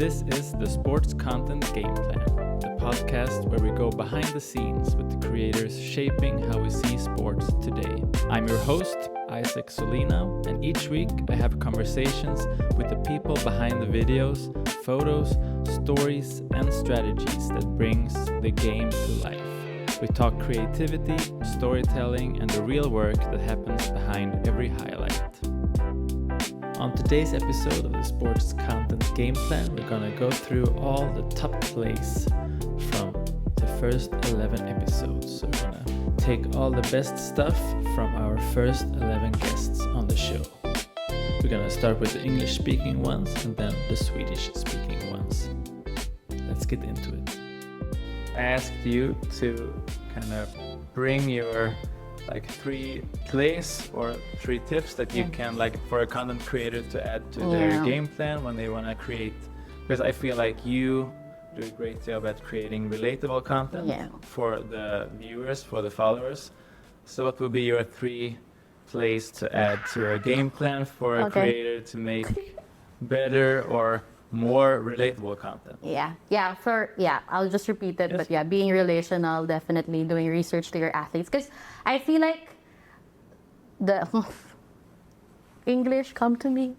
This is the Sports Content Gameplan, the podcast where we go behind the scenes with the creators shaping how we see sports today. I'm your host, Isac Solinaw, and each week I have conversations with the people behind the videos, photos, stories, and strategies that brings the game to life. We talk creativity, storytelling, and the real work that happens behind every highlight. On today's episode of the Sports Content Gameplan, we're gonna go through all the top plays from the first 11 episodes. So we're gonna take all the best stuff from our first 11 guests on the show. We're gonna start with the English-speaking ones and then the Swedish-speaking ones. Let's get into it. I asked you to kind of bring your three plays or three tips that you can for a content creator to add to their game plan when they want to create, because I feel like you do a great job at creating relatable content for the viewers, for the followers. So what would be your three plays to add to a game plan for a creator to make better or more relatable content? I'll just repeat it. Yes. But being relational, definitely doing research to your athletes, because I feel like the English come to me.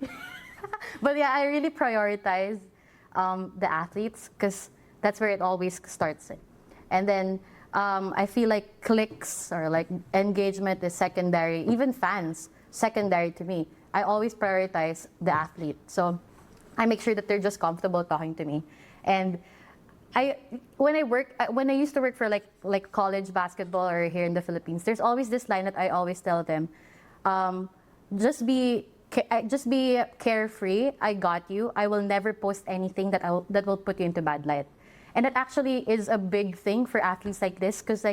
But I really prioritize the athletes, because that's where it always starts. And then I feel like clicks or engagement is secondary, even fans secondary to me. I always prioritize the athlete. So I make sure that they're just comfortable talking to me. And when I used to work for like college basketball or here in the Philippines, there's always this line that I always tell them, just be carefree. I got you. I will never post anything that will put you into bad light. And that actually is a big thing for athletes like this, because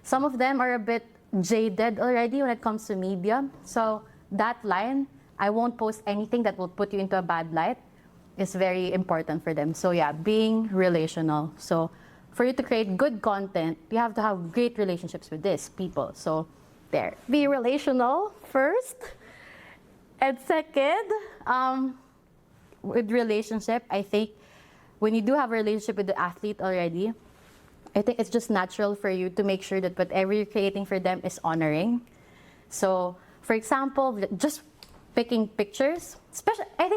some of them are a bit jaded already when it comes to media. So that line, I won't post anything that will put you into a bad light, is very important for them. So being relational. So for you to create good content, you have to have great relationships with these people. So be relational first. And second, with relationship, I think when you do have a relationship with the athlete already, I think it's just natural for you to make sure that whatever you're creating for them is honoring. So for example, just picking pictures, especially I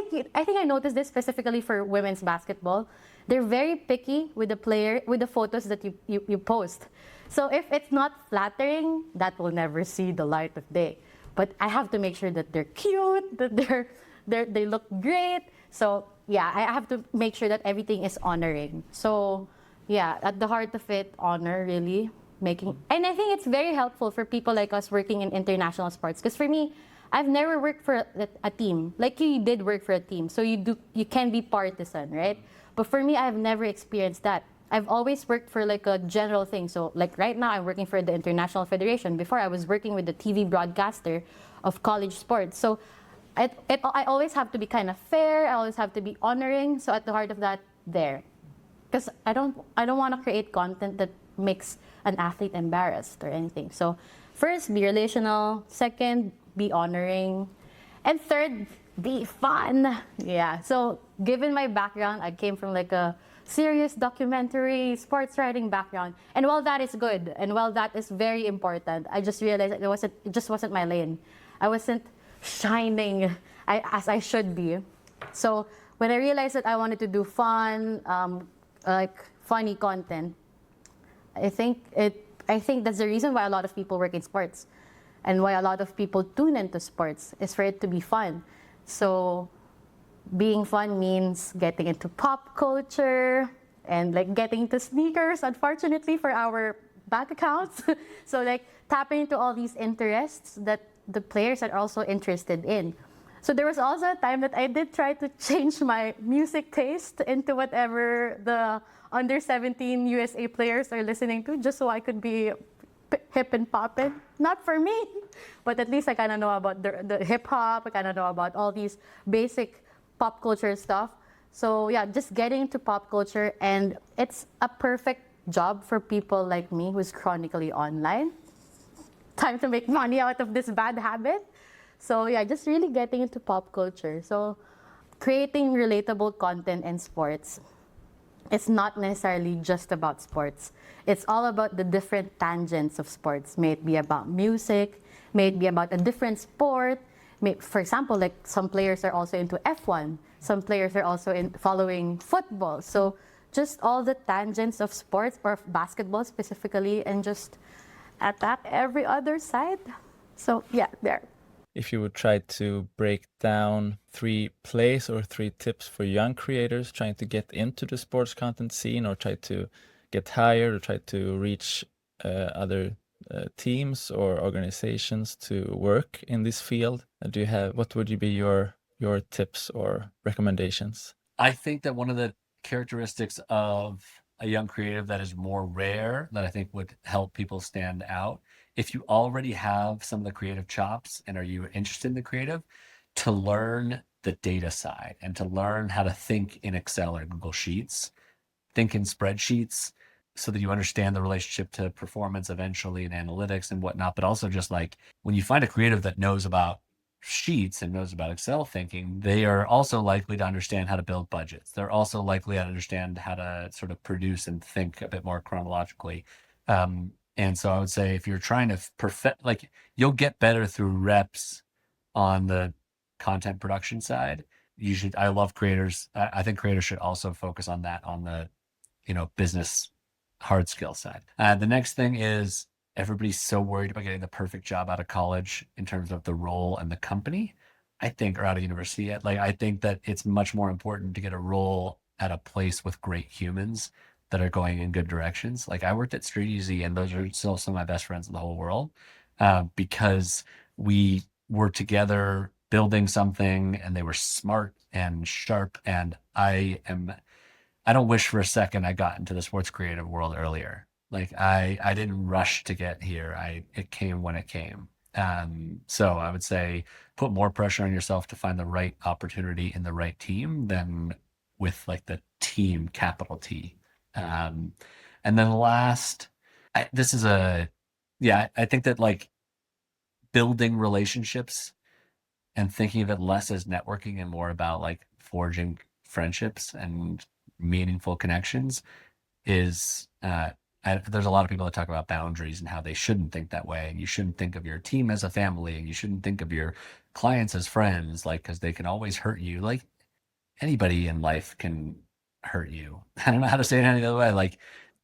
think I noticed this specifically for women's basketball. They're very picky with the photos that you post. So if it's not flattering, that will never see the light of day. But I have to make sure that they're cute, that they look great. So I have to make sure that everything is honoring. So at the heart of it, honor really making. And I think it's very helpful for people like us working in international sports, because for me, I've never worked for a team. Like you did work for a team, so you can be partisan, right? But for me, I've never experienced that. I've always worked for a general thing. So right now, I'm working for the International Federation. Before, I was working with the TV broadcaster of college sports. So I always have to be kind of fair. I always have to be honoring. So at the heart of that, because I don't want to create content that makes an athlete embarrassed or anything. So first, be relational. Second, be honoring. And third, be fun. So given my background, I came from a serious documentary, sports writing background. And while that is good, and while that is very important, I just realized that it just wasn't my lane. I wasn't shining as I should be. So when I realized that I wanted to do fun, funny content, I think that's the reason why a lot of people work in sports. And why a lot of people tune into sports is for it to be fun. So being fun means getting into pop culture and getting into sneakers, unfortunately, for our bank accounts. So tapping into all these interests that the players are also interested in. So there was also a time that I did try to change my music taste into whatever the under 17 USA players are listening to, just so I could be hip and poppin'. Not for me, but at least I kind of know about the hip hop. I kind of know about all these basic pop culture stuff. So just getting into pop culture, and it's a perfect job for people like me who's chronically online. Time to make money out of this bad habit. So just really getting into pop culture. So creating relatable content in sports, it's not necessarily just about sports. It's all about the different tangents of sports. May it be about music, may it be about a different sport. For example, like some players are also into F1, some players are also in following football. So just all the tangents of sports or of basketball specifically, and just attack every other side. So yeah, there. If you would try to break down 3 plays or 3 tips for young creators trying to get into the sports content scene, or try to get hired, or try to reach other teams or organizations to work in this field, what would be your tips or recommendations? I think that one of the characteristics of a young creative that is more rare, that I think would help people stand out, if you already have some of the creative chops and are you interested in the creative, to learn the data side and to learn how to think in Excel or Google Sheets, think in spreadsheets, so that you understand the relationship to performance eventually and analytics and whatnot. But also just like when you find a creative that knows about sheets and knows about Excel thinking, they are also likely to understand how to build budgets. They're also likely to understand how to sort of produce and think a bit more chronologically. And so I would say if you're trying to perfect, like, you'll get better through reps on the content production side. I love creators. I think creators should also focus on that, on the, business hard skill side. The next thing is, everybody's so worried about getting the perfect job out of college in terms of the role and the company, I think, or out of university. Like, I think that it's much more important to get a role at a place with great humans that are going in good directions. Like, I worked at Street Easy, and those are still some of my best friends in the whole world, because we were together building something, and they were smart and sharp. And I don't wish for a second I got into the sports creative world earlier. Like, I didn't rush to get here. It came when it came. So I would say put more pressure on yourself to find the right opportunity in the right team than with like the team, capital T. And then last, I think that like building relationships and thinking of it less as networking and more about like forging friendships and meaningful connections is, there's a lot of people that talk about boundaries and how they shouldn't think that way. And you shouldn't think of your team as a family, and you shouldn't think of your clients as friends, like, because they can always hurt you. Like, anybody in life can hurt you. I don't know how to say it any other way.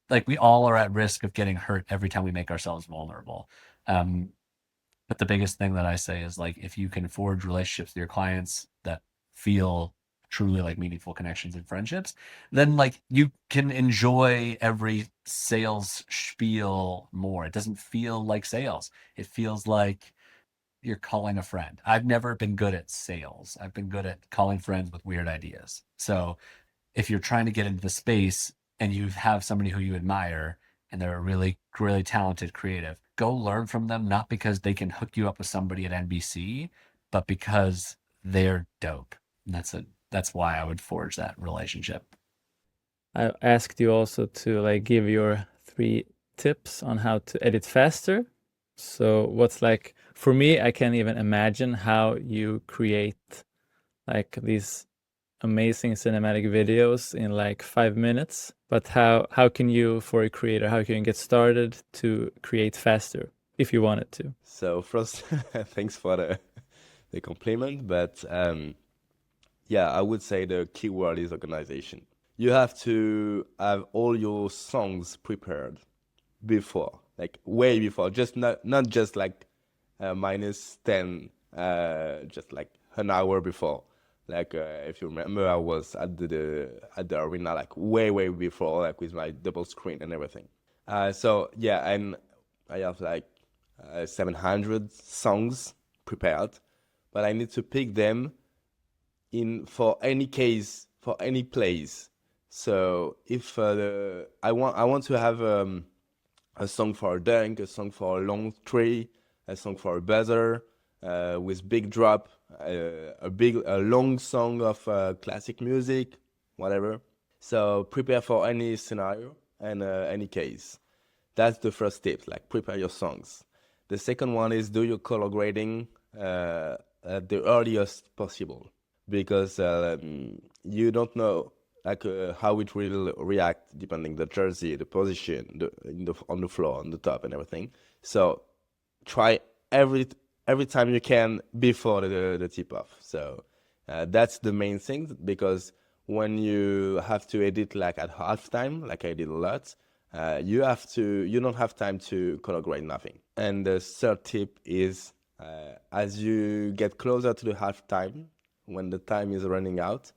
Like we all are at risk of getting hurt every time we make ourselves vulnerable. But the biggest thing that I say is, like, if you can forge relationships with your clients that feel truly like meaningful connections and friendships, then like you can enjoy every sales spiel more. It doesn't feel like sales. It feels like you're calling a friend. I've never been good at sales. I've been good at calling friends with weird ideas. So if you're trying to get into the space and you have somebody who you admire and they're a really, really talented creative, go learn from them, not because they can hook you up with somebody at NBC, but because they're dope. And that's why I would forge that relationship. I asked you also to like give your 3 tips on how to edit faster. So what's like, for me, I can't even imagine how you create like these amazing cinematic videos in like 5 minutes, but how can you, for a creator, how can you get started to create faster if you wanted to? So first, thanks for the compliment, but yeah, I would say the key word is organization. You have to have all your songs prepared before, like way before, just not just like -10, just like an hour before. Like if you remember, I was at the arena like way before, like with my double screen and everything. So yeah, and I have like 700 songs prepared, but I need to pick them for any case, for any place. So if I want to have a song for a dunk, a song for a long three, a song for a buzzer, with big drop, a long song of classic music, whatever. So prepare for any scenario and any case. That's the first tip, like prepare your songs. The second one is do your color grading at the earliest possible. because you don't know like how it will react depending the jersey, the position, on the floor, on the top, and everything. So try every time you can before the tip off. So that's the main thing, because when you have to edit like at halftime, like I did a lot, you don't have time to color grade nothing. And the third tip is as you get closer to the halftime, when the time is running out,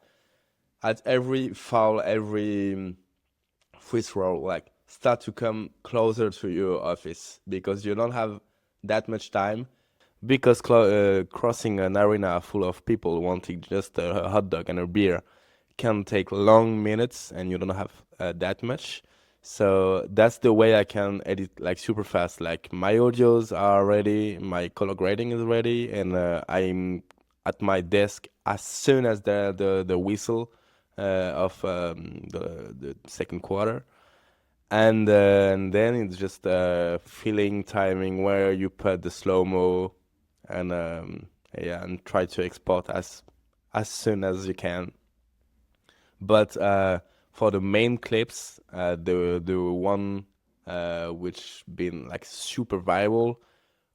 at every foul, every free throw, like start to come closer to your office, because you don't have that much time. Because crossing an arena full of people wanting just a hot dog and a beer can take long minutes, and you don't have that much. So that's the way I can edit like super fast. Like my audios are ready, my color grading is ready, and I'm at my desk as soon as the whistle of the second quarter. And then it's just feeling, timing where you put the slow-mo, and and try to export as soon as you can. But for the main clips, the one which been like super viral,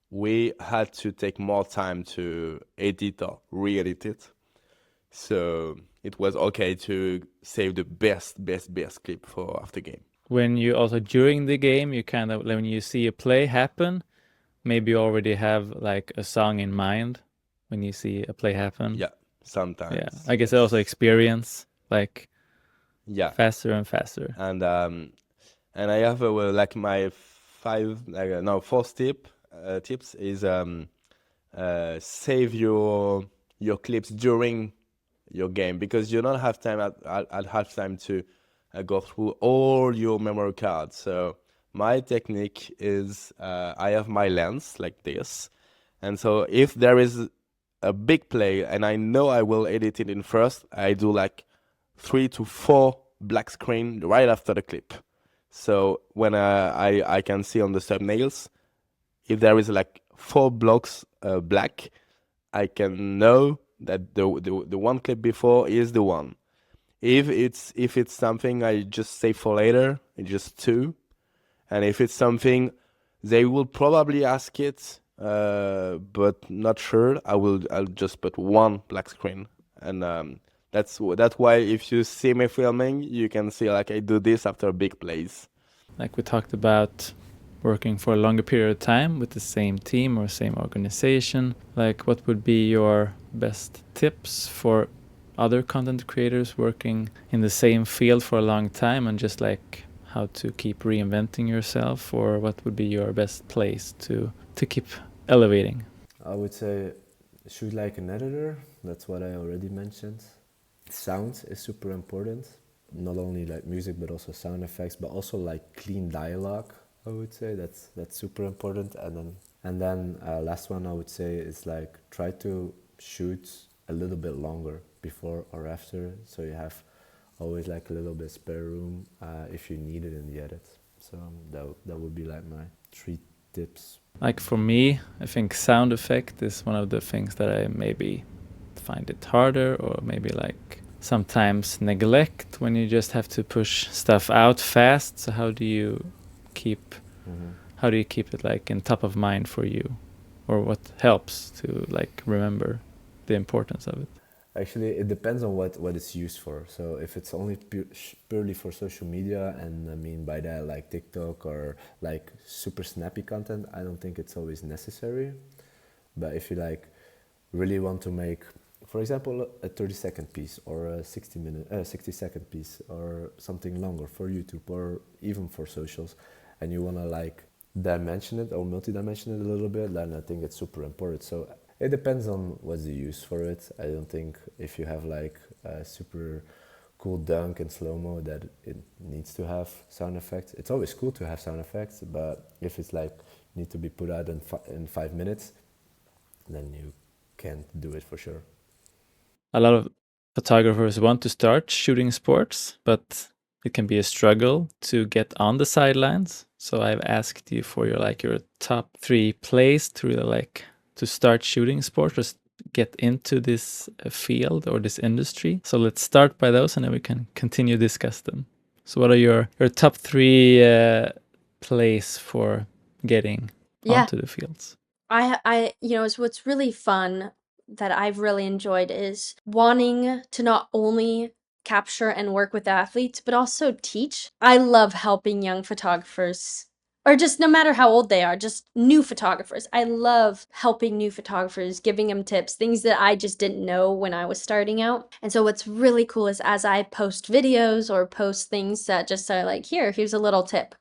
we had to take more time to edit or re-edit it. So it was okay to save the best clip for after game. When you also during the game, you kind of when you see a play happen, maybe you already have like a song in mind when you see a play happen. Yeah, sometimes. Yeah, I guess also experience like faster and faster. And I have like my fourth tips is save your clips during your game, because you don't have time at halftime to go through all your memory cards. So my technique is I have my lens like this, and so if there is a big play and I know I will edit it in first, I do like 3 to 4 black screen right after the clip. So when I can see on the thumbnails, if there is like 4 blocks black, I can know that the one clip before is the one. If it's something I just save for later, it's just 2. And if it's something they will probably ask it, but not sure, I'll just put 1 black screen. And that's why if you see me filming, you can see like I do this after big plays. Like we talked about working for a longer period of time with the same team or same organization. Like what would be your best tips for other content creators working in the same field for a long time, and just like how to keep reinventing yourself, or what would be your best place to keep elevating? I would say shoot like an editor. That's what I already mentioned. Sound is super important. Not only like music, but also sound effects, but also like clean dialogue. I would say that's super important. And then last one I would say is like try to shoot a little bit longer before or after, so you have always like a little bit spare room if you need it in the edit. So that would be like my 3 tips. Like for me, I think sound effect is one of the things that I maybe find it harder, or maybe like sometimes neglect when you just have to push stuff out fast. So how do you keep it like in top of mind for you, or what helps to like remember the importance of it? Actually, it depends on what it's used for. So if it's only purely for social media, and I mean by that like TikTok or like super snappy content, I don't think it's always necessary. But if you like really want to make, for example, a 30-second piece or a 60-second piece or something longer for YouTube or even for socials, and you want to like dimension it or multi-dimension it a little bit, then I think it's super important. So it depends on what's the use for it. I don't think if you have like a super cool dunk and slow-mo that it needs to have sound effects. It's always cool to have sound effects, but if it's like need to be put out in 5 minutes, then you can't do it for sure. A lot of photographers want to start shooting sports, but it can be a struggle to get on the sidelines. So I've asked you for your top 3 plays to really like to start shooting sports, or get into this field or this industry. So let's start by those and then we can continue discuss them. So what are your top 3 plays for getting onto the fields? I it's what's really fun that I've really enjoyed is wanting to not only capture and work with athletes, but also teach. I love helping young photographers, or just no matter how old they are, just new photographers. I love helping new photographers, giving them tips, things that I just didn't know when I was starting out. And so what's really cool is as I post videos or post things that just are like, here's a little tip,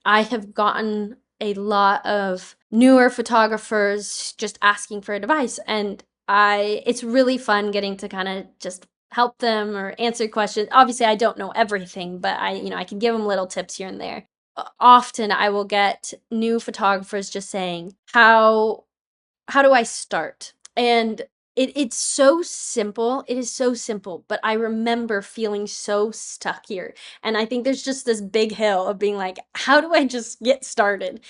I have gotten a lot of newer photographers just asking for advice, and it's really fun getting to kind of just help them or answer questions. Obviously, I don't know everything, but I can give them little tips here and there. Often I will get new photographers just saying, how do I start? And it's so simple. It is so simple, but I remember feeling so stuck here. And I think there's just this big hill of being like, how do I just get started?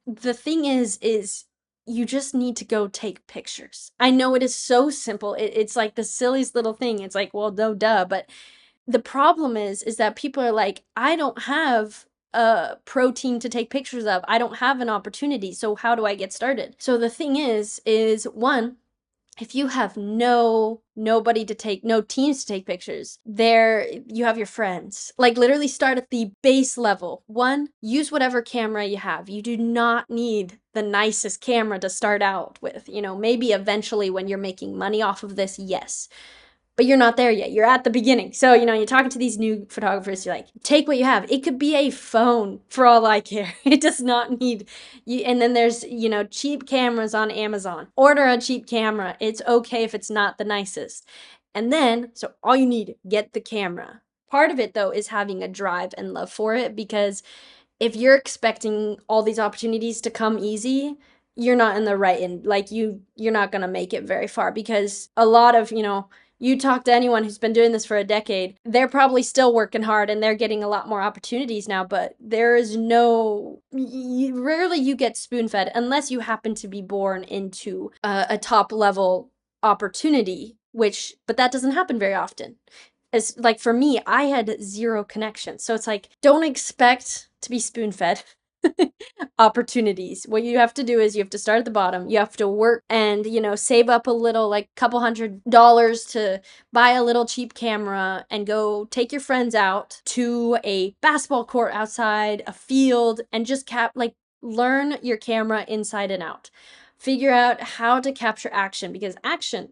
The thing is you just need to go take pictures. I know it is so simple. It's like the silliest little thing. It's like, well, no, duh. But the problem is that people are like, I don't have a protein to take pictures of. I don't have an opportunity. So how do I get started? So the thing is one, if you have no teams to take pictures, you have your friends. Like literally start at the base level. One, use whatever camera you have. You do not need the nicest camera to start out with. Maybe eventually when you're making money off of this, yes. But you're not there yet. You're at the beginning. So, you're talking to these new photographers. You're like, take what you have. It could be a phone for all I care. It does not need you. And then there's, cheap cameras on Amazon. Order a cheap camera. It's okay if it's not the nicest. And then, so all you need, get the camera. Part of it, though, is having a drive and love for it, because if you're expecting all these opportunities to come easy, you're not in the right end. Like you're not going to make it very far, because a lot of, you talk to anyone who's been doing this for a decade, they're probably still working hard and they're getting a lot more opportunities now, but there is rarely you get spoon-fed unless you happen to be born into a top level opportunity, but that doesn't happen very often. As like for me, I had zero connection. So it's like, don't expect to be spoon-fed. Opportunities. What you have to do is you have to start at the bottom. You have to work and, save up a little, like couple $100 to buy a little cheap camera and go take your friends out to a basketball court outside, a field, and just learn your camera inside and out. Figure out how to capture action, because action,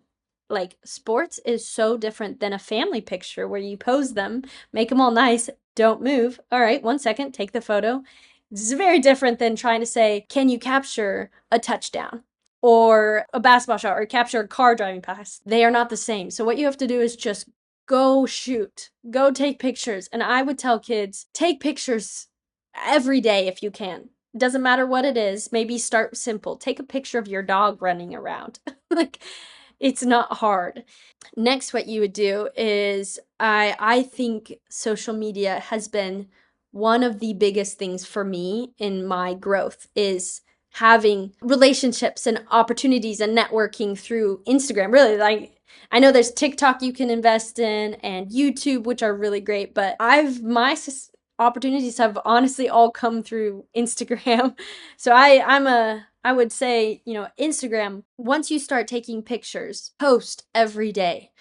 like sports, is so different than a family picture where you pose them, make them all nice, don't move. All right, 1 second, take the photo. This is very different than trying to say, can you capture a touchdown or a basketball shot or capture a car driving past? They are not the same. So what you have to do is just go shoot, go take pictures. And I would tell kids, take pictures every day if you can. It doesn't matter what it is. Maybe start simple. Take a picture of your dog running around. It's not hard. Next, what you would do is, I think social media has been one of the biggest things for me in my growth, is having relationships and opportunities and networking through Instagram. Really, like, I know there's TikTok you can invest in and YouTube, which are really great, but my opportunities have honestly all come through Instagram. So I would say, Instagram, once you start taking pictures, post every day.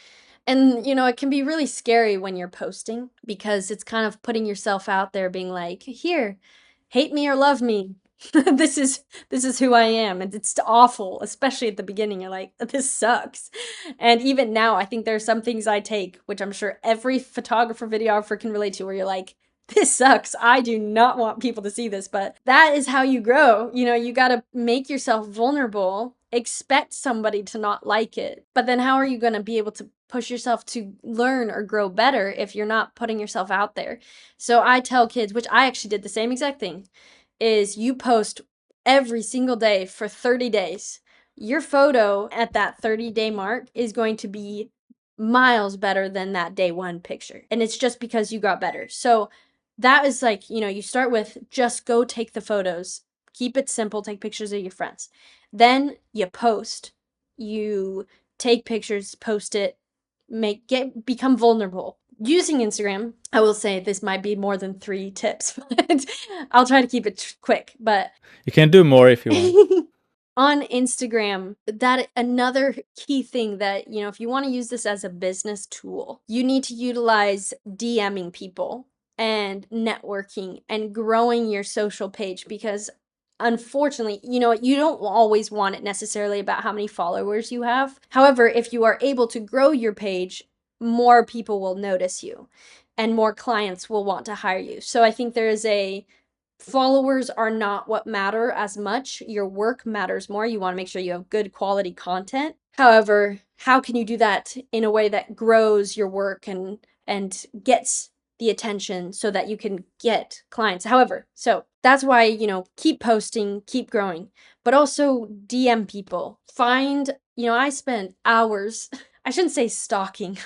And, it can be really scary when you're posting, because it's kind of putting yourself out there being like, here, hate me or love me. This is who I am. And it's awful, especially at the beginning. You're like, this sucks. And even now, I think there are some things I take, which I'm sure every photographer, videographer can relate to, where you're like, this sucks. I do not want people to see this, but that is how you grow. You got to make yourself vulnerable, expect somebody to not like it. But then how are you going to be able to push yourself to learn or grow better if you're not putting yourself out there? So I tell kids, which I actually did the same exact thing, is you post every single day for 30 days. Your photo at that 30-day mark is going to be miles better than that day one picture. And it's just because you got better. So that is like, you start with just go take the photos. Keep it simple. Take pictures of your friends. Then you post. You take pictures, post it, become vulnerable. Using Instagram, I will say this might be more than 3 tips, but I'll try to keep it quick. But You can do more if you want. on Instagram, that another key thing that, you know, if you want to use this as a business tool, you need to utilize DMing people and networking and growing your social page, because unfortunately, you know, you don't always want it necessarily about how many followers you have. However, if you are able to grow your page, more people will notice you and more clients will want to hire you. So I think there is followers are not what matter as much. Your work matters more. You want to make sure you have good quality content. However, how can you do that in a way that grows your work and gets the attention so that you can get clients? However, so that's why, you know, keep posting, keep growing, but also DM people. Find, you know, I spent hours, I shouldn't say stalking.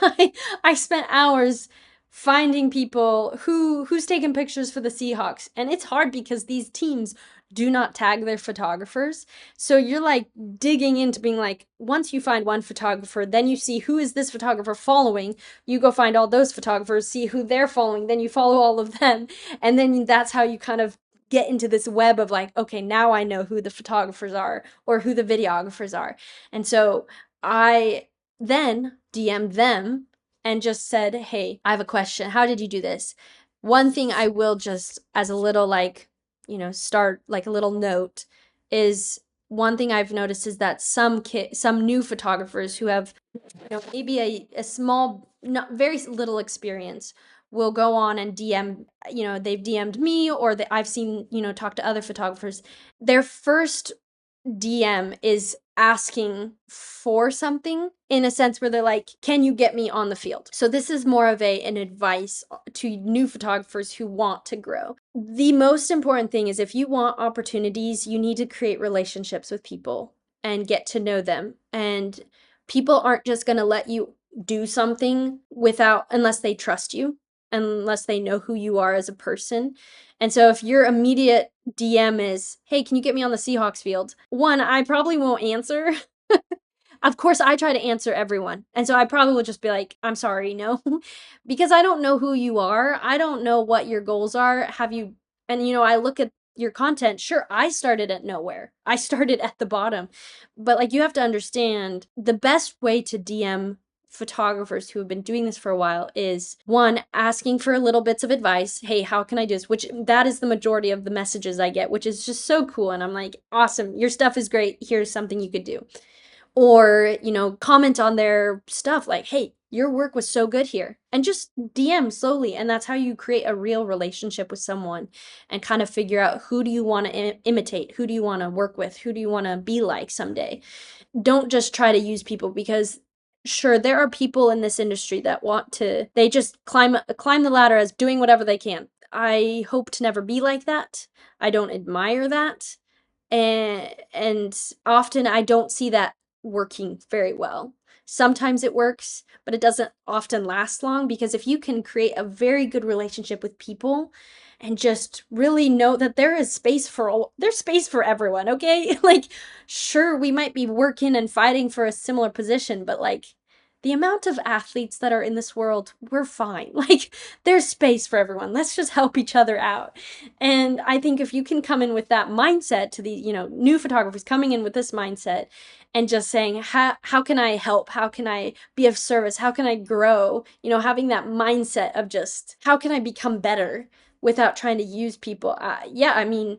I spent hours finding people who's taking pictures for the Seahawks. And it's hard because these teams do not tag their photographers. So you're like digging into being like, once you find one photographer, then you see who is this photographer following. You go find all those photographers, see who they're following, then you follow all of them. And then that's how you kind of get into this web of like, okay, now I know who the photographers are or who the videographers are. And so I then DM'd them and just said, hey, I have a question. How did you do this? One thing I will just, as a little like, you know, start like a little note, is one thing I've noticed is that some new photographers who have, you know, maybe a small, not very little experience, will go on and DM, you know, they've DM'd me, or I've seen, you know, talk to other photographers. Their first DM is asking for something, in a sense where they're like, can you get me on the field? So this is more of an advice to new photographers who want to grow. The most important thing is, if you want opportunities, you need to create relationships with people and get to know them. And people aren't just going to let you do something unless they trust you, unless they know who you are as a person. And so if your immediate DM is, hey, can you get me on the Seahawks field? One, I probably won't answer. Of course, I try to answer everyone. And so I probably will just be like, I'm sorry, no. Because I don't know who you are. I don't know what your goals are. And you know, I look at your content. Sure, I started at nowhere. I started at the bottom. But like, you have to understand, the best way to DM photographers who have been doing this for a while is, one, asking for little bits of advice. Hey, how can I do this? Which that is the majority of the messages I get, which is just so cool. And I'm like, awesome, your stuff is great. Here's something you could do. Or, you know, comment on their stuff like, hey, your work was so good here, and just DM slowly. And that's how you create a real relationship with someone and kind of figure out, who do you want to imitate? Who do you want to work with? Who do you want to be like someday? Don't just try to use people, because sure, there are people in this industry that they just climb the ladder as doing whatever they can. I hope to never be like that. I don't admire that. And often I don't see that working very well. Sometimes it works, but it doesn't often last long, because if you can create a very good relationship with people and just really know that there's space for everyone, okay? Like, sure, we might be working and fighting for a similar position, but like, the amount of athletes that are in this world, we're fine. Like, there's space for everyone. Let's just help each other out. And I think if you can come in with that mindset to the, you know, new photographers coming in with this mindset and just saying, how can I help? How can I be of service? How can I grow? You know, having that mindset of just, how can I become better without trying to use people? Yeah, I mean,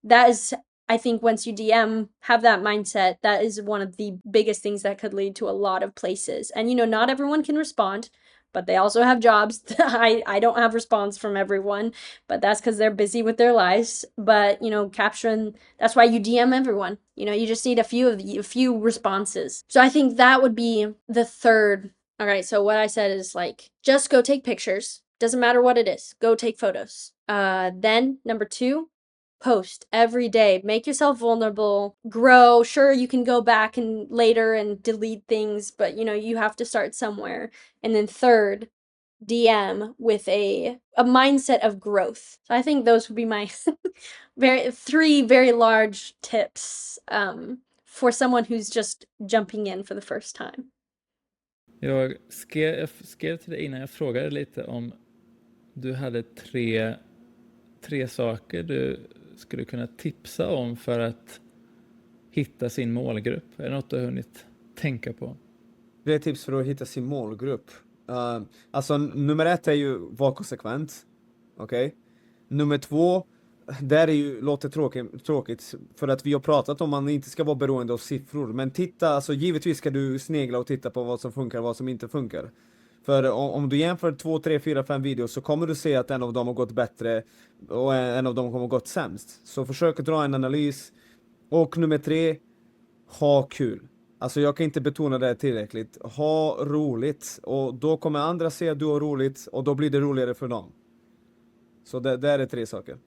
that is, I think once you DM, have that mindset, that is one of the biggest things that could lead to a lot of places. And, you know, not everyone can respond, but they also have jobs. I don't have response from everyone, but that's because they're busy with their lives. But, you know, that's why you DM everyone. You know, you just need a few responses. So I think that would be the third. All right, so what I said is like, just go take pictures. Doesn't matter what it is. Go take photos. Then number 2, post every day. Make yourself vulnerable. Grow. Sure, you can go back and later and delete things, but you know, you have to start somewhere. And then third, DM with a mindset of growth. So I think those would be my 3 very large tips for someone who's just jumping in for the first time. Jag skrev till dig innan, jag frågade lite om du hade tre saker du skulle kunna tipsa om för att hitta sin målgrupp. Är det något du har hunnit tänka på? 3 tips för att hitta sin målgrupp. Alltså nummer 1 är ju vara konsekvent. Okej? Nummer 2, där är ju, låter tråkigt för att vi har pratat om att man inte ska vara beroende av siffror. Men titta, alltså givetvis ska du snegla och titta på vad som funkar och vad som inte funkar. För om du jämför 2, 3, 4, 5 videos så kommer du se att en av dem har gått bättre och en av dem kommer gått sämst. Så försök dra en analys. Och nummer 3, ha kul. Alltså jag kan inte betona det tillräckligt. Ha roligt. Och då kommer andra se att du har roligt och då blir det roligare för dem. Så det är 3 saker.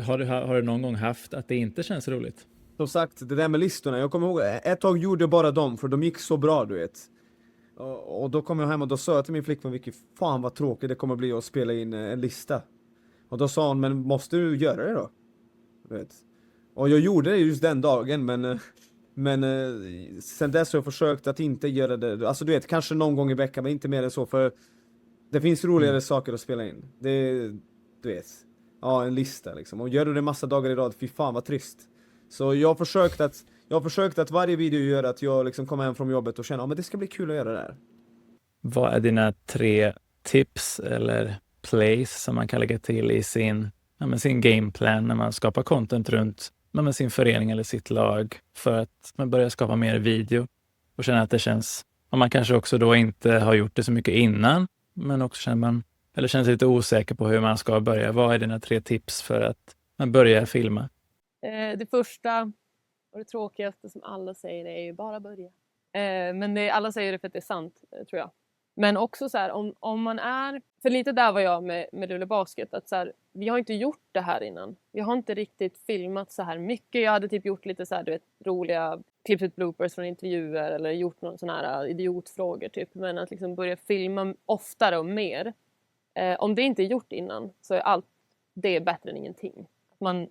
Har du någon gång haft att det inte känns roligt? Som sagt, det där med listorna. Jag kommer ihåg, ett tag gjorde jag bara dem för de gick så bra, du vet. Och då kom jag hem och då sa jag till min flickvän, vilket fan vad tråkigt det kommer bli att spela in en lista. Och då sa hon, men måste du göra det då? Du vet. Och jag gjorde det just den dagen, men sen dess har jag försökt att inte göra det. Alltså du vet, kanske någon gång i veckan, men inte mer än så. För det finns roligare saker att spela in. Du vet. Ja, en lista liksom. Och gör du det massa dagar i rad, fy fan vad trist. Så jag har försökt att varje video gör att jag liksom kommer hem från jobbet och känner, men det ska bli kul att göra det här. Vad är dina 3 tips eller plays som man kan lägga till i sin gameplan när man skapar content runt med sin förening eller sitt lag för att man börjar skapa mer video och känna att det känns, och man kanske också då inte har gjort det så mycket innan, men också känns lite osäker på hur man ska börja. Vad är dina 3 tips för att man börjar filma? Det första och det tråkigaste som alla säger är ju bara börja. Men alla säger det för att det är sant, tror jag. Men också så här, om man är... För lite där var jag med Luleå Basket. Att så här, vi har inte gjort det här innan. Vi har inte riktigt filmat så här mycket. Jag hade typ gjort lite så här, du vet, roliga klippt ut bloopers från intervjuer. Eller gjort någon sån här idiotfrågor typ. Men att liksom börja filma oftare och mer. Om det inte är gjort innan så är allt det bättre än ingenting.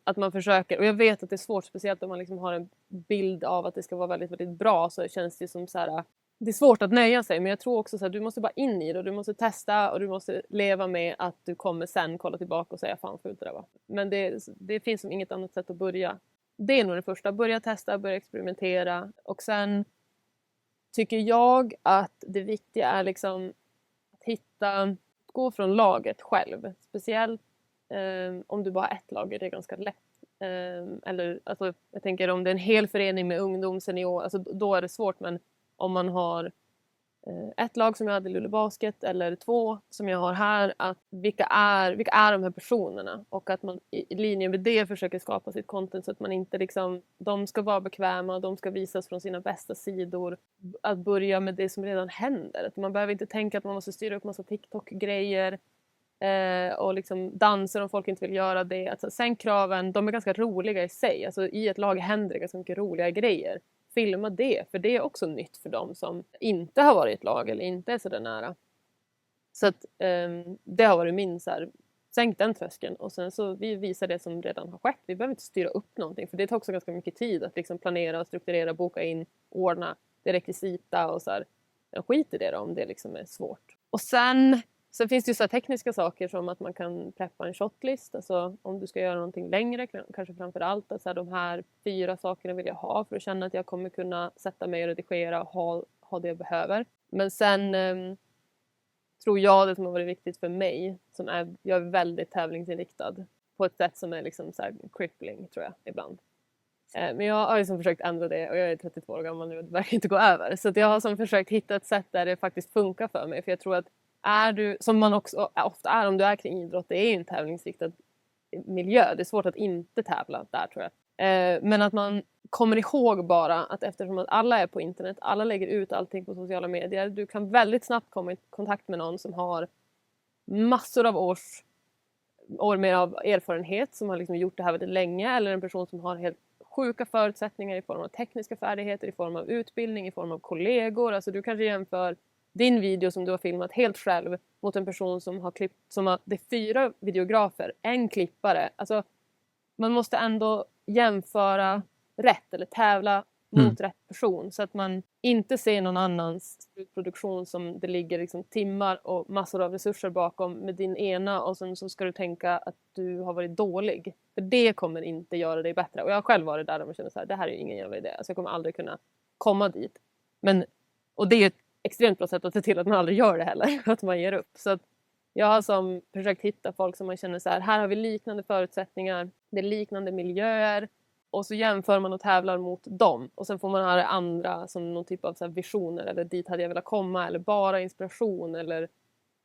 Att man försöker, och jag vet att det är svårt, speciellt om man liksom har en bild av att det ska vara väldigt, väldigt bra, så känns det som så här, det är svårt att nöja sig, men jag tror också så här, du måste bara in i det och du måste testa och du måste leva med att du kommer sen kolla tillbaka och säga fan fult det där var. Men det finns som inget annat sätt att börja. Det är nog det första, börja testa, börja experimentera, och sen tycker jag att det viktiga är liksom att gå från laget själv, speciellt om du bara har ett lag är det ganska lätt. Eller alltså, jag tänker om det är en hel förening med ungdom, senior, alltså, då är det svårt. Men om man har ett lag som jag hade i Luleå Basket eller 2 som jag har här, att vilka är de här personerna, och att man i linje med det försöker skapa sitt content så att man inte liksom, de ska vara bekväma, de ska visas från sina bästa sidor. Att börja med det som redan händer, att man behöver inte tänka att man måste styra upp massa TikTok-grejer och liksom danser om folk inte vill göra det. Alltså, sen kraven, de är ganska roliga i sig. Alltså, i ett lag händer det ganska mycket roliga grejer. Filma det, för det är också nytt för dem som inte har varit i ett lag eller inte är så där nära. Så att det har varit min så här, sänk den tröskeln, och sen så vi visar det som redan har skett. Vi behöver inte styra upp någonting, för det tar också ganska mycket tid att liksom planera, strukturera, boka in, ordna det rekvisita och så här. Skit i det då, om det liksom är svårt. Och sen finns det ju så här tekniska saker som att man kan preppa en shotlist. Alltså om du ska göra någonting längre, kanske framförallt att så här, de här 4 sakerna vill jag ha för att känna att jag kommer kunna sätta mig och redigera och ha det jag behöver. Men sen tror jag det som har varit viktigt för mig, jag är väldigt tävlingsinriktad på ett sätt som är liksom så här crippling, tror jag, ibland. Men jag har liksom försökt ändra det, och jag är 32 år gammal nu och det verkar inte gå över. Så att jag har som försökt hitta ett sätt där det faktiskt funkar för mig. För jag tror att är du, som man också ofta är om du är kring idrott, det är ju en tävlingsriktad miljö. Det är svårt att inte tävla där, tror jag. Men att man kommer ihåg bara att eftersom att alla är på internet, alla lägger ut allting på sociala medier. Du kan väldigt snabbt komma i kontakt med någon som har massor av år mer av erfarenhet, som har liksom gjort det här väldigt länge. Eller en person som har helt sjuka förutsättningar i form av tekniska färdigheter, i form av utbildning, i form av kollegor. Alltså du kanske jämför din video som du har filmat helt själv mot en person som har klippt, det är 4 videografer, en klippare. Alltså man måste ändå jämföra rätt eller tävla mot rätt person. Så att man inte ser någon annans slutproduktion som det ligger liksom timmar och massor av resurser bakom med din ena, och sen så ska du tänka att du har varit dålig. För det kommer inte göra dig bättre. Och jag har själv varit där och man känner så här, det här är ju ingen jävla idé. Alltså jag kommer aldrig kunna komma dit. Och det är ett extremt bra sätt att se till att man aldrig gör det heller. Att man ger upp. Så att jag har som försökt hitta folk som man känner så här har vi liknande förutsättningar. Det är liknande miljöer. Och så jämför man och tävlar mot dem. Och sen får man ha det andra som någon typ av så här visioner. Eller dit hade jag velat komma. Eller bara inspiration. Eller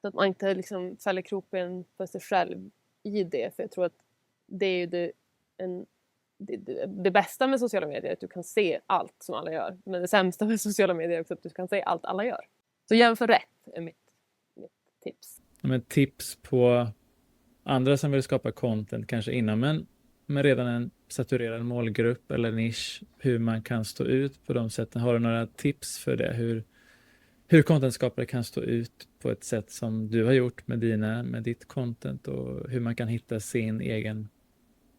så att man inte liksom fäller kroppen för sig själv i det. För jag tror att det är ju det bästa med sociala medier är att du kan se allt som alla gör. Men det sämsta med sociala medier är också att du kan se allt alla gör. Så jämför rätt är mitt tips. Men tips på andra som vill skapa content kanske inom men redan en saturerad målgrupp eller nisch, hur man kan stå ut på de sätten. Har du några tips för det? Hur contentskapare kan stå ut på ett sätt som du har gjort med ditt content, och hur man kan hitta sin egen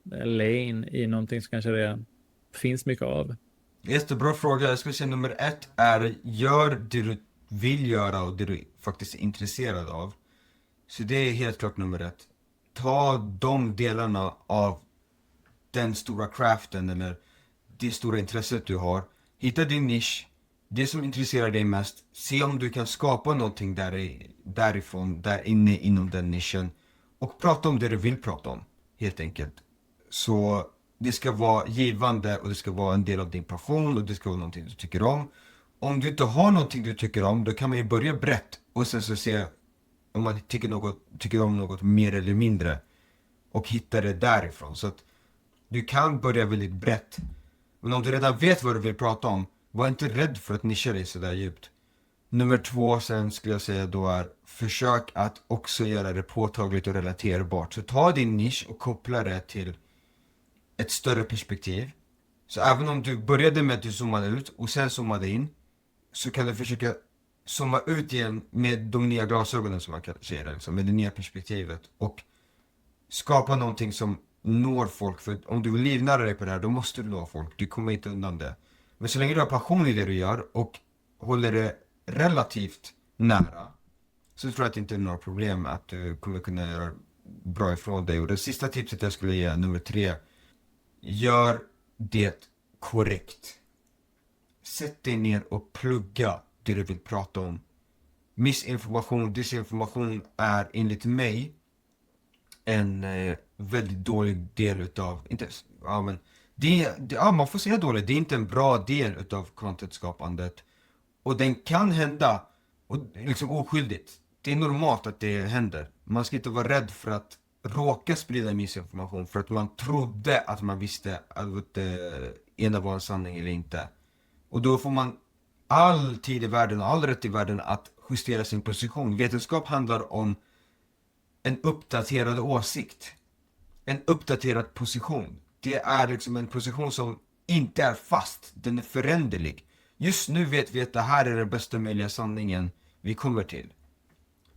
lane i någonting som kanske redan finns mycket av? Jättebra fråga. Jag skulle säga nummer 1 är gör det du vill göra och det du faktiskt är intresserad av. Så det är helt klart nummer 1. Ta de delarna av den stora craften eller det stora intresset du har. Hitta din nisch. Det som intresserar dig mest. Se om du kan skapa någonting därifrån, där inne inom den nischen. Och prata om det du vill prata om. Helt enkelt. Så det ska vara givande och det ska vara en del av din passion och det ska vara någonting du tycker om. Om du inte har någonting du tycker om, då kan man ju börja brett och sen så se om man tycker om något mer eller mindre och hitta det därifrån. Så att du kan börja väldigt brett. Men om du redan vet vad du vill prata om, var inte rädd för att nischa dig så där djupt. Nummer 2 sen skulle jag säga då är försök att också göra det påtagligt och relaterbart. Så ta din nisch och koppla det till ett större perspektiv. Så även om du började med att du zoomade ut och sen zoomade in, så kan du försöka zooma ut igen med de nya glasögonen som man kan se det, liksom, med det nya perspektivet. Och skapa någonting som når folk. För om du vill livnära dig på det här, då måste du nå folk. Du kommer inte undan det. Men så länge du har passion i det du gör och håller det relativt nära, så tror jag att det inte är några problem att du kommer kunna göra bra ifrån dig. Och det sista tipset jag skulle ge, nummer 3. Gör det korrekt. Sätt dig ner och plugga det du vill prata om. Missinformation, desinformation är enligt mig en väldigt dålig del utav, man får säga dåligt, det är inte en bra del utav contentskapandet. Och den kan hända, och liksom oskyldigt. Det är normalt att det händer. Man ska inte vara rädd för att råka sprida missinformation för att man trodde att man visste att det ena var en sanning eller inte. Och då får man all tid i världen och all rätt i världen att justera sin position. Vetenskap handlar om en uppdaterad åsikt. En uppdaterad position. Det är liksom en position som inte är fast. Den är föränderlig. Just nu vet vi att det här är den bästa möjliga sanningen vi kommer till.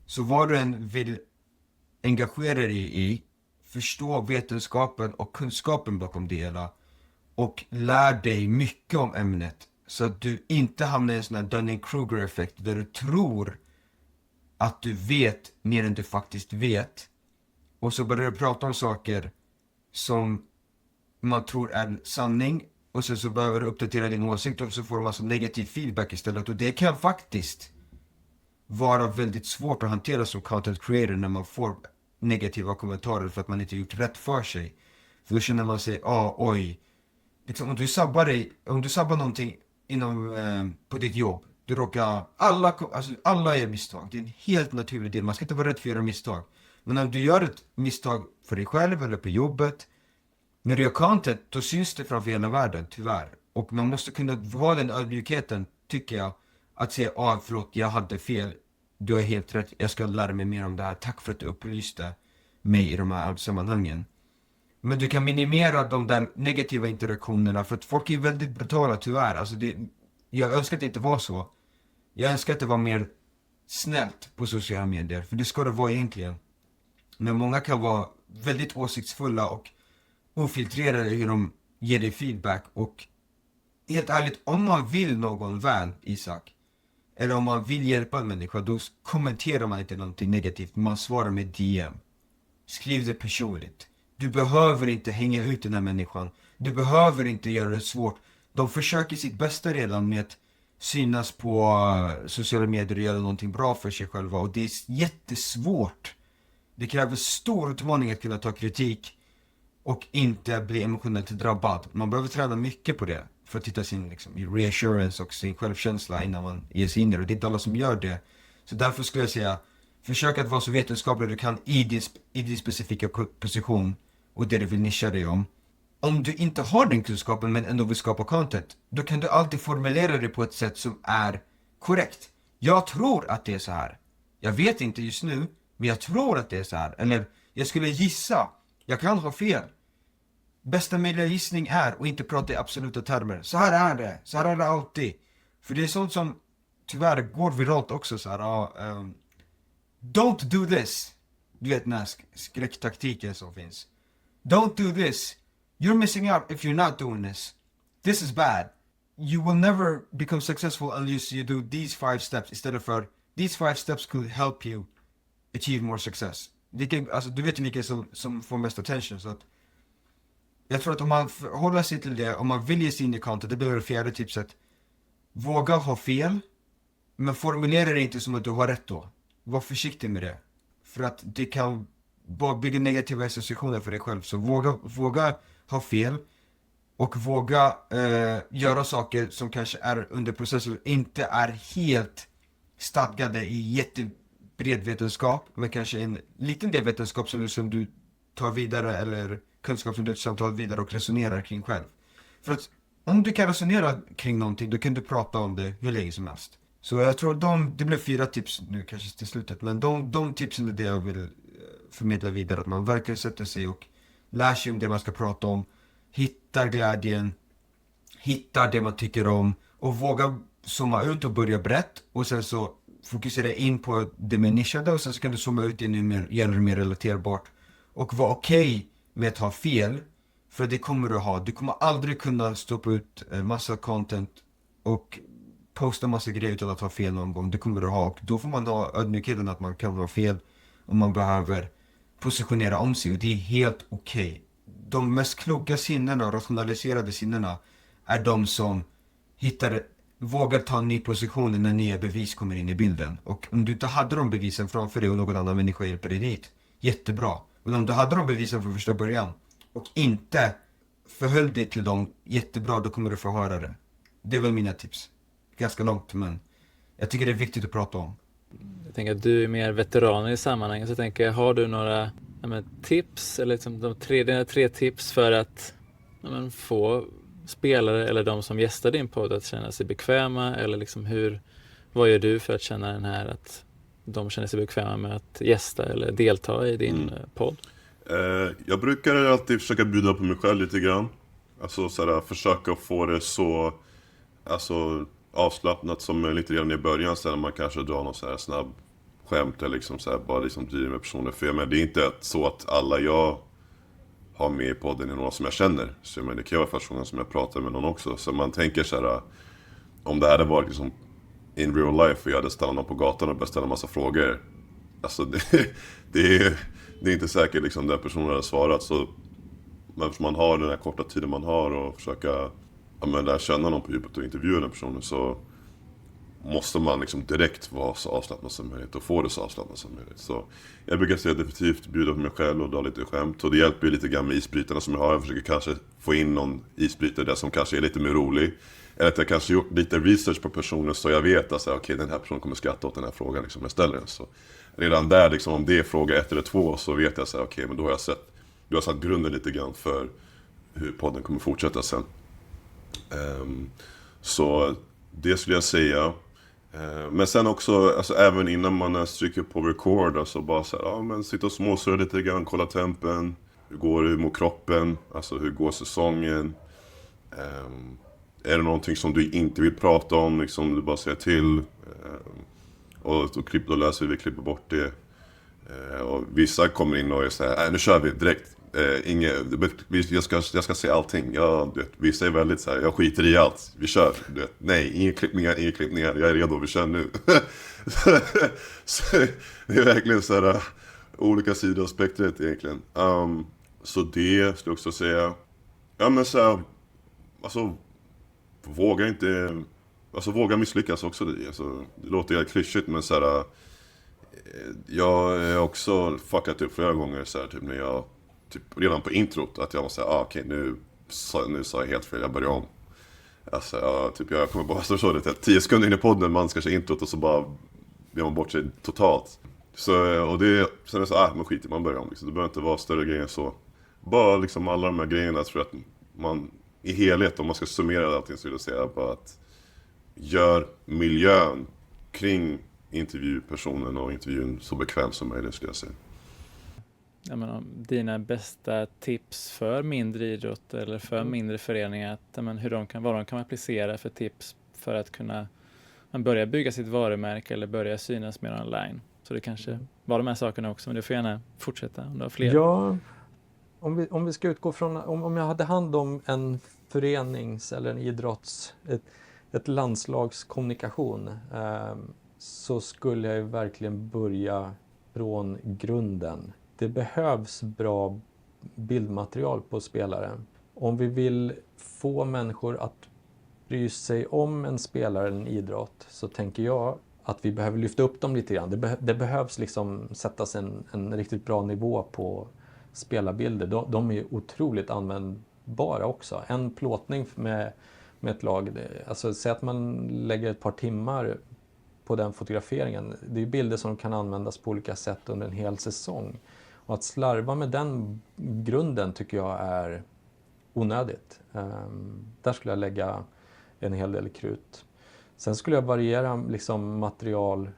Så vad du än vill engagera dig i, förstå vetenskapen och kunskapen bakom det hela och lär dig mycket om ämnet så att du inte hamnar i en sån här Danine Cruz-effekt där du tror att du vet mer än du faktiskt vet och så börjar du prata om saker som man tror är sanning och så behöver du uppdatera din åsikt och så får du massa negativ feedback istället. Och det kan faktiskt vara väldigt svårt att hantera som content creator när man får negativa kommentarer för att man inte gjort rätt för sig. För då känner man sig, oj. Liksom, om du sabbar någonting på ditt jobb, du råkar, alla gör misstag. Det är en helt naturlig del, man ska inte vara rädd för att göra misstag. Men om du gör ett misstag för dig själv eller på jobbet, när du gör content, då syns det framför hela världen, tyvärr. Och man måste kunna ha den ödmjukheten, tycker jag, att säga, förlåt, jag hade fel. Du har helt rätt, jag ska lära mig mer om det här. Tack för att du upplyste mig i de här sammanhangen. Men du kan minimera de där negativa interaktionerna, för att folk är väldigt brutala, tyvärr. Alltså jag önskar att det inte var så. Jag önskar att det var mer snällt på sociala medier, för det ska det vara egentligen. Men många kan vara väldigt åsiktsfulla och ofiltrerade hur de ger dig feedback och helt ärligt, om man vill någon väl, Isak, eller om man vill hjälpa en människa, då kommenterar man inte någonting negativt. Man svarar med DM. Skriv det personligt. Du behöver inte hänga ut den här människan. Du behöver inte göra det svårt. De försöker sitt bästa redan med att synas på sociala medier och göra någonting bra för sig själva. Och det är jättesvårt. Det kräver stor utmaning att kunna ta kritik och inte bli emotionellt drabbad. Man behöver träna mycket på det för att hitta sin liksom, reassurance och sin självkänsla innan man ger sig in i det. Och det är inte alla som gör det. Så därför skulle jag säga, försök att vara så vetenskaplig du kan i din specifika position och det du vill nischa dig om. Om du inte har den kunskapen men ändå vill skapa content, då kan du alltid formulera det på ett sätt som är korrekt. Jag tror att det är så här. Jag vet inte just nu, men jag tror att det är så här. Eller jag skulle gissa. Jag kan ha fel. Bästa möjliga gissning är att inte prata i absoluta termer. Så här är det. Så här är det alltid. För det är sånt som tyvärr går viralt också. Så här, don't do this. Du vet den här skräcktaktiken som finns. Don't do this. You're missing out if you're not doing this. This is bad. You will never become successful unless you do these 5 steps istället för these 5 steps could help you achieve more success. Alltså, du vet ju vilka som får mest attention. Så att jag tror att om man håller sig till det, om man vill ge sig in i content, det blir det 4:e tipset. Våga ha fel, men formulera det inte som att du har rätt då. Var försiktig med det. För att det kan bara bygga negativa associationer för dig själv. Så våga ha fel. Och våga göra saker som kanske är under process och inte är helt stadgade i jättebred vetenskap. Men kanske en liten del vetenskap som du tar vidare eller kunskap som du samtalar vidare och resonerar kring själv. För att om du kan resonera kring någonting, då kan du prata om det hur länge som helst. Så jag tror det blev 4 tips nu kanske till slutet. Men de tipsen är det jag vill förmedla vidare. Att man verkligen sätter sig och lär sig om det man ska prata om. Hittar glädjen. Hittar det man tycker om. Och våga zooma ut och börja brett. Och sen så fokusera in på det med nischade. Och sen så kan du zooma ut det göra det mer relaterbart. Och vara okej med att ha fel. För det kommer du ha. Du kommer aldrig kunna stoppa ut massa content och posta massa grejer utan att ha fel någon gång. Det kommer du ha. Och då får man ha ödmjukheten att man kan ha fel. Och man behöver positionera om sig. Och det är helt okej. De mest kloka sinnena och rationaliserade sinnena är de som vågar ta en ny position när nya bevis kommer in i bilden. Och om du inte hade de bevisen framför dig och någon annan människa hjälper dig dit, jättebra. Men om du hade de bevisen från första början och inte förhöll dig till dem, jättebra, då kommer du få höra det. Det är väl mina tips. Ganska långt, men jag tycker det är viktigt att prata om. Jag tänker att du är mer veteran i sammanhanget, så jag tänker, har du några tips eller liksom dina 3 tips för att få spelare eller de som gästar din podd att känna sig bekväma, eller liksom vad gör du för att känna den här att de känner sig bekväma med att gästa eller delta i din podd? Jag brukar alltid försöka bjuda på mig själv lite grann. Alltså försöka få det så avslappnat som lite redan i början, så när man kanske drar någon snabb skämt eller liksom bara liksom driver med personer. För men det är inte så att alla jag har med i podden är några som jag känner. Så det kan vara personer som jag pratar med någon också. Så man tänker om det hade varit liksom in real life och jag hade stannat någon på gatan och börjat ställa en massa frågor. Alltså det är inte säkert liksom den personen hade svarat. Så man har den här korta tiden man har och försöka lära känna någon på djupet och intervjua den personen, så måste man liksom direkt vara så avslappnad som möjligt och få det så avslappnad som möjligt. Så jag brukar säga definitivt bjuda på mig själv och dra lite skämt. Och det hjälper ju lite grann med isbrytarna som jag har. Jag försöker kanske få in någon isbrytare där som kanske är lite mer rolig. Eller att jag kanske gjort lite research på personen så jag vet att okej, den här personen kommer skratta åt den här frågan liksom jag ställer den. Så redan där liksom, om det är fråga 1 eller 2, så vet jag okej, men då har jag satt grunden lite grann för hur podden kommer fortsätta sen. Så det skulle jag säga. Men sen också, även innan man trycker på record, bara men sitta och småsurra lite grann, kolla tempen, hur går det mot kroppen, hur går säsongen, är det någonting som du inte vill prata om, liksom, du bara säger till, och då läser vi klipper bort det. Och vissa kommer in och är nu kör vi direkt, Jag ska se allting. Vissa är väldigt så här, jag skiter i allt. Vi kör. Nej, inga klippningar. Jag är redo, vi kör nu. Så det är verkligen så här olika sidor av spektret egentligen. Så det skulle jag också säga. Ja, men så här, alltså våga misslyckas också. Alltså, det låter helt klyschigt, men så här, jag har också fuckat upp flera gånger så här, typ när jag redan på introt att jag måste säga okej, nu sa jag helt fel, jag börjar om. Alltså jag kommer bara så det 10 sekunder in i podden, man ska köra introt och så bara gör man bort sig totalt. Så, och det sen är det så men skit i, man börjar om liksom. Det behöver inte vara större grejer än så. Bara liksom alla de här grejerna tror jag att man i helhet, om man ska summera allting, så vill jag säga bara att gör miljön kring intervjupersonen och intervjun så bekväm som möjligt, skulle jag säga. Jag menar, dina bästa tips för mindre idrott eller för mindre föreningar, vad de kan applicera för tips för att kunna börja bygga sitt varumärke eller börja synas mer online. Så det kanske var de här sakerna också, men du får gärna fortsätta om du har fler. Ja, om vi ska utgå från, om jag hade hand om en förenings eller en idrotts, ett landslagskommunikation, så skulle jag verkligen börja från grunden. Det behövs bra bildmaterial på spelare. Om vi vill få människor att bry sig om en spelare eller en idrott, så tänker jag att vi behöver lyfta upp dem lite grann. Det behövs liksom sättas en riktigt bra nivå på spelarbilder. De är ju otroligt användbara också. En plåtning med ett lag, alltså säg att man lägger ett par timmar på den fotograferingen. Det är bilder som kan användas på olika sätt under en hel säsong. Och att slarva med den grunden tycker jag är onödigt. Där skulle jag lägga en hel del krut. Sen skulle jag variera liksom material.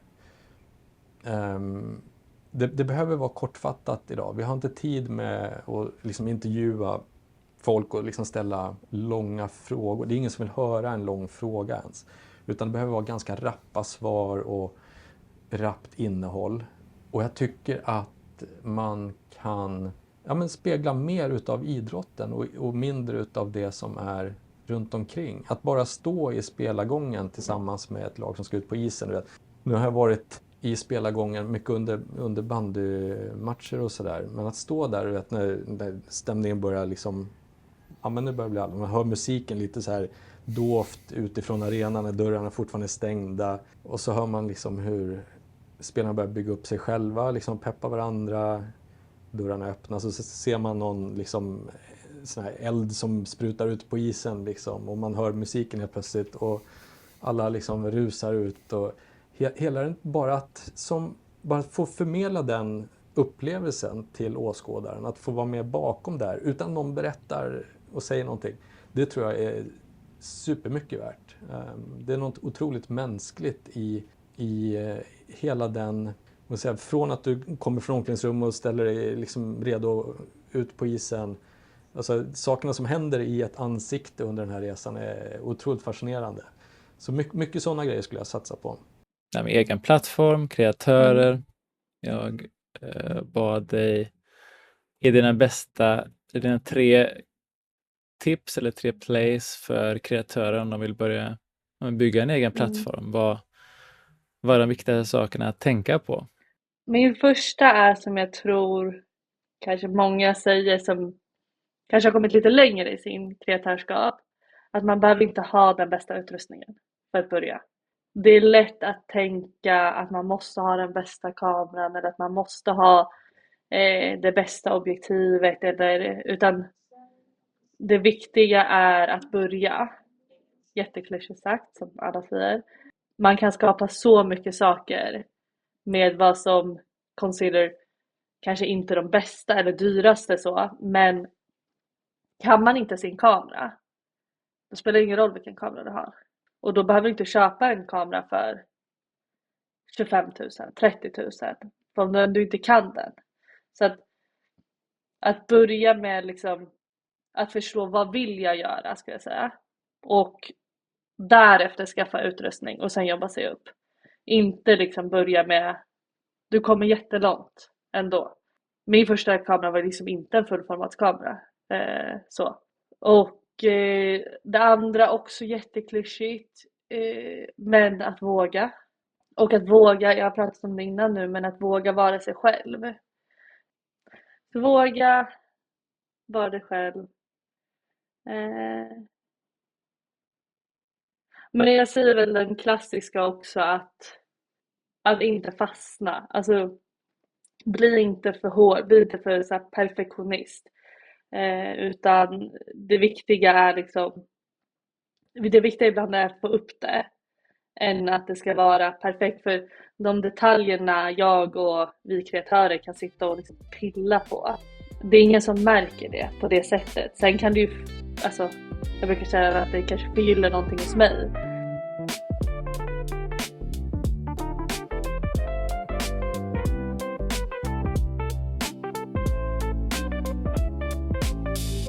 Det behöver vara kortfattat idag. Vi har inte tid med att liksom intervjua folk och liksom ställa långa frågor. Det är ingen som vill höra en lång fråga ens. Utan det behöver vara ganska rappa svar och rappt innehåll. Och jag tycker att man kan spegla mer utav idrotten och mindre utav det som är runt omkring. Att bara stå i spelargången tillsammans med ett lag som ska ut på isen. Du vet. Nu har jag varit i spelargången mycket under bandymatcher och sådär. Men att stå där, du vet, när stämningen börjar liksom, nu börjar bli allvar. Man hör musiken lite så här dovt utifrån arenan när dörrarna fortfarande är stängda. Och så hör man liksom hur spelarna börjar bygga upp sig själva, liksom peppa varandra. Dörrarna öppnas och så ser man någon liksom sån här eld som sprutar ut på isen liksom, och man hör musiken helt plötsligt och alla liksom rusar ut och hela bara att få förmedla den upplevelsen till åskådaren, att få vara med bakom där utan någon berättar och säger någonting. Det tror jag är supermycket värt. Det är något otroligt mänskligt i hela den, från att du kommer från omklädningsrummet och ställer dig liksom redo ut på isen. Alltså, sakerna som händer i ett ansikte under den här resan är otroligt fascinerande. Så mycket sådana grejer skulle jag satsa på. Med egen plattform, kreatörer. Jag bad dig ge dina 3 tips eller 3 plays för kreatörer om de vill börja bygga en egen plattform. Vad är de viktigaste sakerna att tänka på? Min första är, som jag tror kanske många säger som kanske har kommit lite längre i sin kreatörskap, att man behöver inte ha den bästa utrustningen för att börja. Det är lätt att tänka att man måste ha den bästa kameran eller att man måste ha det bästa objektivet, utan det viktiga är att börja. Jätteklyschigt sagt, som alla säger. Man kan skapa så mycket saker med vad som consider kanske inte de bästa eller dyraste så, men kan man inte sin kamera, då spelar det ingen roll vilken kamera du har. Och då behöver du inte köpa en kamera för 25 000, 30 000 om du inte kan den. Så att börja med liksom att förstå vad vill jag göra, ska jag säga. Och därefter skaffa utrustning och sen jobba sig upp. Inte liksom börja med, du kommer jättelångt ändå. min första kamera var liksom inte en fullformatskamera. Så. Och det andra också jätteklyschigt. Men att våga. Och att våga, jag har pratat om det innan nu, men att våga vara sig själv. Så våga vara dig själv. Men jag säger väl den klassiska också, att inte fastna. Alltså, bli inte för hård, bli inte för så här perfektionist. Utan det viktiga är liksom, det viktiga ibland är att få upp det. Än att det ska vara perfekt, för de detaljerna jag och vi kreatörer kan sitta och liksom pilla på. Det är ingen som märker det på det sättet. Sen kan det ju, alltså, jag brukar säga att det kanske förgyller någonting hos mig.